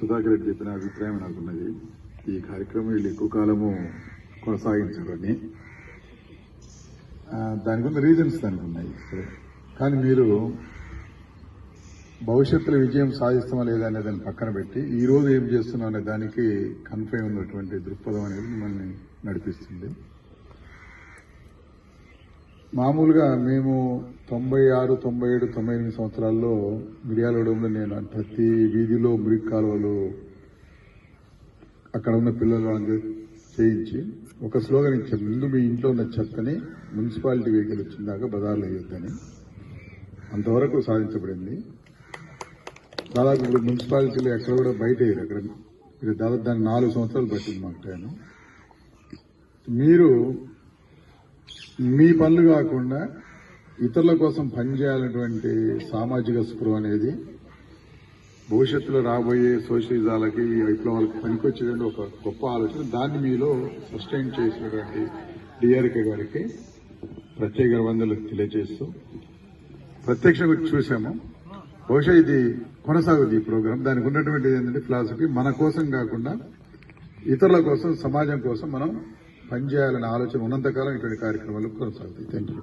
సుధాకర్ రెడ్డి చెప్పిన అభిప్రాయం నాకున్నది. ఈ కార్యక్రమం వీళ్ళు ఎక్కువ కాలము కొనసాగించాలని దానికి ఉన్న రీజన్స్ దానికి ఉన్నాయి. కానీ మీరు భవిష్యత్తులో విజయం సాధిస్తామా లేదా అనే దాన్ని పక్కన పెట్టి ఈ రోజు ఏం చేస్తున్నాం అనే దానికి కన్ఫైన్ ఉన్నటువంటి దృక్పథం అనేది మిమ్మల్ని నడిపిస్తుంది. మామూలుగా మేము 96, 97, 98 సంవత్సరాల్లో మిర్యాలగూడెంలో నేను ప్రతి వీధిలో మురికి కాలువలు అక్కడ ఉన్న పిల్లలు వాళ్ళకి చేయించి ఒక స్లోగన్ ఇచ్చాం, ముందు మీ ఇంట్లో ఉన్న చెత్తని మున్సిపాలిటీ వెహికల్ వచ్చిందాక బజార్లో వేయొద్దని. అంతవరకు సాధించబడింది. దాదాపు ఇప్పుడు మున్సిపాలిటీలు ఎక్కడ కూడా బయట వేయరు. అక్కడ మీరు దాదాపు దాన్ని 4 సంవత్సరాలు పట్టింది మాకు టైం. మీరు మీ పనులు కాకుండా ఇతరుల కోసం పనిచేయాలనేటువంటి సామాజిక స్పృహ అనేది భవిష్యత్తులో రాబోయే సోషలిజాలకి విప్లవాలకు పనికొచ్చేటువంటి ఒక గొప్ప ఆలోచన. దాన్ని మీలో సస్టైన్ చేసినటువంటి డిఆర్కే గారికి ప్రత్యేక వందలు తెలియజేస్తూ ప్రత్యక్షంగా చూసాము. బహుశా ఇది కొనసాగుతుంది ఈ ప్రోగ్రాం. దానికి ఉన్నటువంటి ఏంటంటే ఫిలాసఫీ మన కోసం కాకుండా ఇతరుల కోసం, సమాజం కోసం మనం పనిచేయాలనే ఆలోచన ఉన్నంతకాలం ఇటువంటి కార్యక్రమాలు కొనసాగుతాయి. Thank you.